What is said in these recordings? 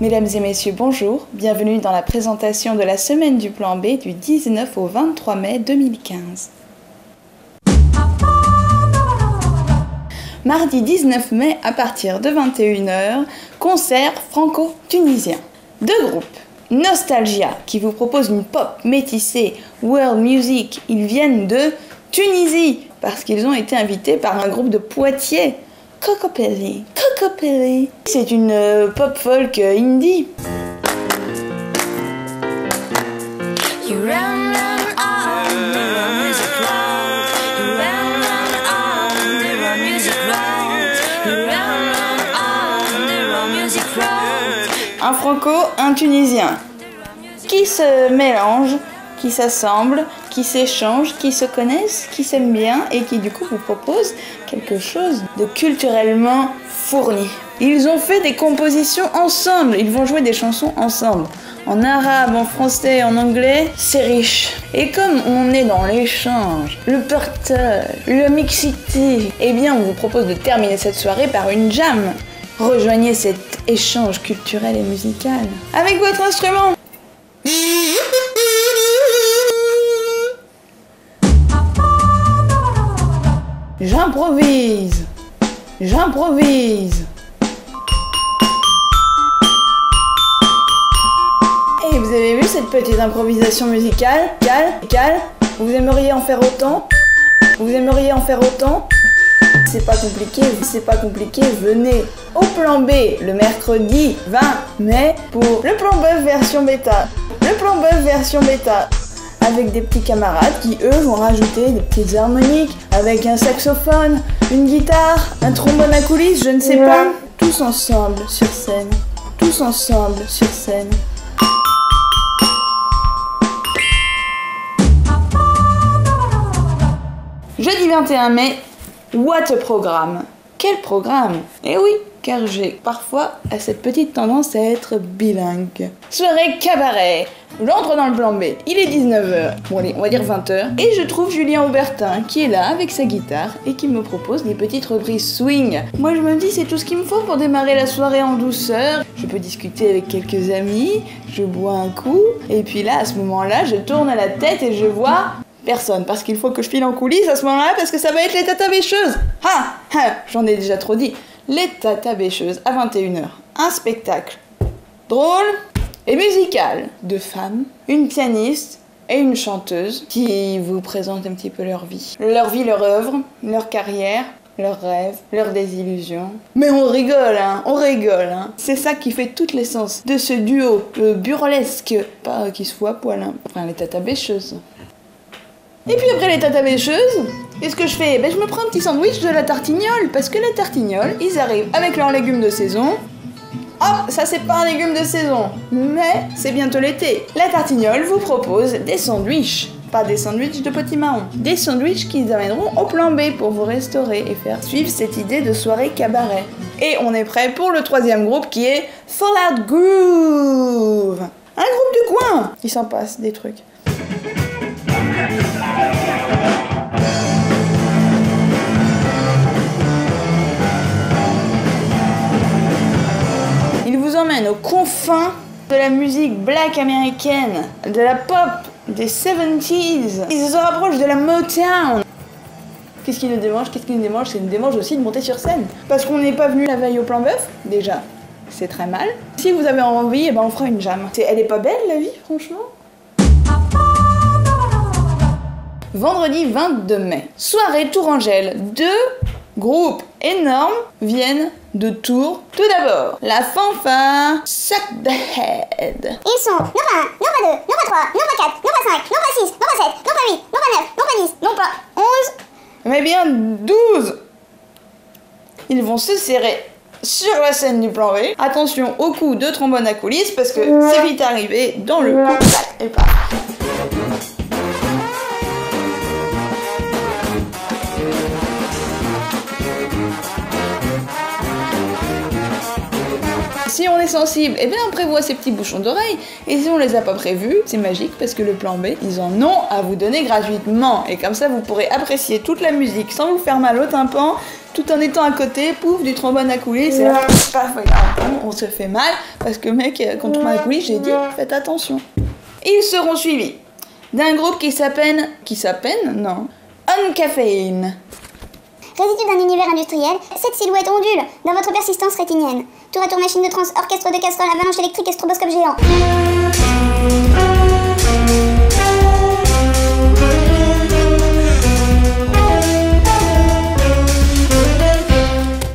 Mesdames et messieurs, bonjour, bienvenue dans la présentation de la semaine du plan B du 19 au 23 mai 2015. Mardi 19 mai à partir de 21 h, concert franco-tunisien. Deux groupes. Nostalgia qui vous propose une pop métissée, world music, ils viennent de Tunisie parce qu'ils ont été invités par un groupe de Poitiers. Cocopelli. C'est une pop folk indie. Un franco, un tunisien, qui se mélangent, qui s'assemblent, qui s'échangent, qui se connaissent, qui s'aiment bien et qui du coup vous proposent quelque chose de culturellement fourni. Ils ont fait des compositions ensemble, ils vont jouer des chansons ensemble. En arabe, en français, en anglais, c'est riche. Et comme on est dans l'échange, le partage, la mixité, eh bien on vous propose de terminer cette soirée par une jam. Rejoignez cet échange culturel et musical avec votre instrument. J'improvise. Et vous avez vu cette petite improvisation musicale? Vous aimeriez en faire autant? C'est pas compliqué, venez au plan B le mercredi 20 mai pour le plan B version bêta. Avec des petits camarades qui eux vont rajouter des petites harmoniques avec un saxophone, une guitare, un trombone à coulisses, je ne sais pas. Tous ensemble sur scène. Jeudi 21 mai, what a programme! Quel programme! Eh oui, car j'ai parfois cette petite tendance à être bilingue. Soirée cabaret. J'entre dans le plan B, il est 19 h, bon allez, on va dire 20 h, et je trouve Julien Aubertin qui est là avec sa guitare et qui me propose des petites reprises swing. Moi je me dis c'est tout ce qu'il me faut pour démarrer la soirée en douceur. Je peux discuter avec quelques amis, je bois un coup, et puis là à ce moment-là je tourne à la tête et je vois personne, parce qu'il faut que je file en coulisses à ce moment-là parce que ça va être les Tata Bêcheuses. J'en ai déjà trop dit. Les Tata Bêcheuses à 21 h. Un spectacle drôle et musical de femmes, une pianiste et une chanteuse qui vous présentent un petit peu leur vie. Leur œuvre, leur carrière, leurs rêves, leurs désillusions. Mais on rigole. C'est ça qui fait toute l'essence de ce duo burlesque, pas qui se fout à poil, enfin les Tata Bêcheuses. Et puis après les Tata Bêcheuses, qu'est-ce que je fais? Je me prends un petit sandwich de la Tartignole, parce que la Tartignole, ils arrivent avec leurs légumes de saison. Hop, ça c'est pas un légume de saison, mais c'est bientôt l'été. La Tartignole vous propose des sandwichs, pas des sandwichs de petits marrons, des sandwichs qu'ils amèneront au plan B pour vous restaurer et faire suivre cette idée de soirée cabaret. Et on est prêt pour le troisième groupe qui est Fallout Groove, un groupe du coin. Il s'en passe des trucs. Il vous emmène aux confins de la musique black américaine, de la pop, des 70s. Il se rapproche de la Motown. Qu'est-ce qui nous démange? C'est une démange aussi de monter sur scène. Parce qu'on n'est pas venu la veille au plan bœuf, déjà. C'est très mal. Si vous avez envie, on fera une jam. Elle est pas belle la vie, franchement? Vendredi 22 mai, soirée Tourangelle. Deux groupes énormes viennent de Tours. Tout d'abord, la fanfare Suck the Head. Ils sont non pas 1, non pas 2, non pas 3, non pas 4, non pas 5, non pas 6, non pas 7, non pas 8, non pas 9, non pas 10, non pas 11. Mais bien 12. Ils vont se serrer sur la scène du plan B. Attention au coup de trombone à coulisses parce que c'est vite arrivé dans le coup. Et pas. Si on est sensible, eh bien on prévoit ces petits bouchons d'oreilles. Et si on les a pas prévus, c'est magique parce que le plan B, ils en ont à vous donner gratuitement. Et comme ça, vous pourrez apprécier toute la musique sans vous faire mal au tympan, tout en étant à côté, pouf, du trombone à coulis, c'est là, paf, on se fait mal, parce que mec, quand le trombone à coulis, j'ai dit, faites attention. Ils seront suivis d'un groupe qui s'appelle, non, Uncaféine. Résidu d'un univers industriel, cette silhouette ondule dans votre persistance rétinienne. Tour à tour machine de trans, orchestre de casseroles, avalanche électrique et stroboscope géant.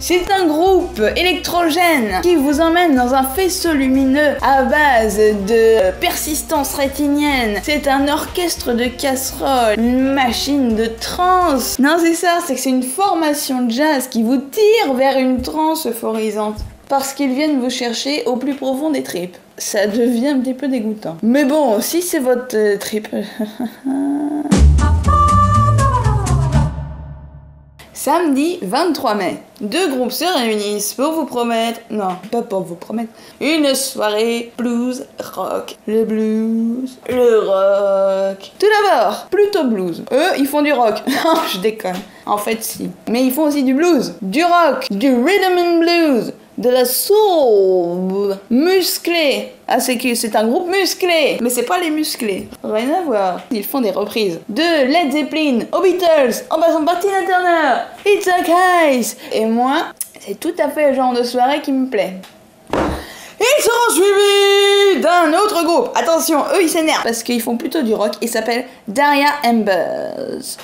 C'est un groupe électrogène qui vous emmène dans un faisceau lumineux à base de persistance rétinienne. C'est un orchestre de casseroles, une machine de trance. Non, c'est ça, c'est que c'est une formation de jazz qui vous tire vers une transe euphorisante. Parce qu'ils viennent vous chercher au plus profond des tripes. Ça devient un petit peu dégoûtant. Mais bon, si c'est votre trip... Samedi 23 mai, deux groupes se réunissent pour vous promettre, non, pas pour vous promettre, une soirée blues rock. Le blues, le rock. Tout d'abord, plutôt blues. Eux, ils font du rock. Non, je déconne. En fait, si. Mais ils font aussi du blues, du rock, du rhythm and blues, de la soul musclé. Ah, c'est un groupe musclé, mais c'est pas les musclés. Rien à voir. Ils font des reprises de Led Zeppelin aux Beatles, en passant par Tina Turner, It's a Case. Et moi, c'est tout à fait le genre de soirée qui me plaît. Ils seront suivis d'un autre groupe. Attention, eux ils s'énervent parce qu'ils font plutôt du rock. Ils s'appellent Daria Embers.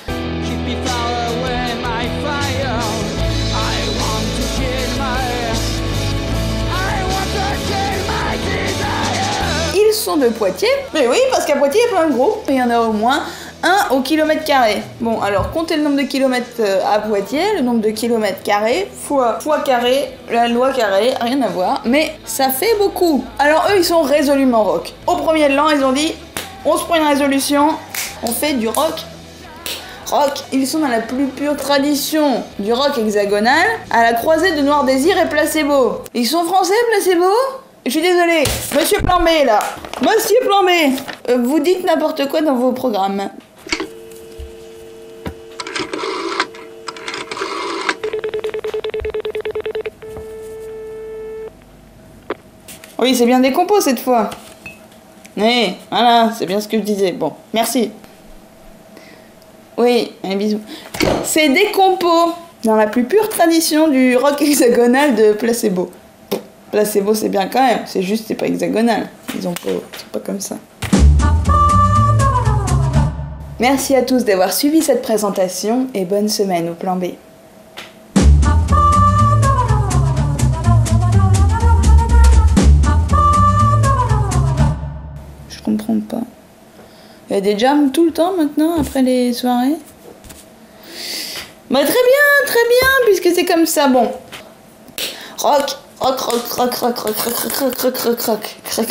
Ils sont de Poitiers. Mais oui, parce qu'à Poitiers, il y a plein de groupes. Il y en a au moins un au kilomètre carré. Bon, alors, comptez le nombre de kilomètres à Poitiers, le nombre de kilomètres carrés, fois carré, la loi carré, rien à voir. Mais ça fait beaucoup. Alors, eux, ils sont résolument rock. Au premier de l'an, ils ont dit, on se prend une résolution, on fait du rock. Rock, ils sont dans la plus pure tradition du rock hexagonal, à la croisée de Noir Désir et Placebo. Ils sont français, Placebo ? Je suis désolée, Monsieur Plan B là. Monsieur Plan B, vous dites n'importe quoi dans vos programmes. Oui, c'est bien des compos cette fois. Oui, voilà, c'est bien ce que je disais. Bon, merci. Oui, un bisou. C'est des compos dans la plus pure tradition du rock hexagonal de Placebo. Placebo, c'est bien quand même, c'est juste, c'est pas hexagonal. Ils ont pas, c'est pas comme ça. Merci à tous d'avoir suivi cette présentation et bonne semaine au Plan B. Je comprends pas. Il y a des jams tout le temps maintenant, après les soirées. Bah très bien, puisque c'est comme ça, bon. Rock. Rock, rock, rock, rock, rock, rock, rock, rock, rock, rock, rock.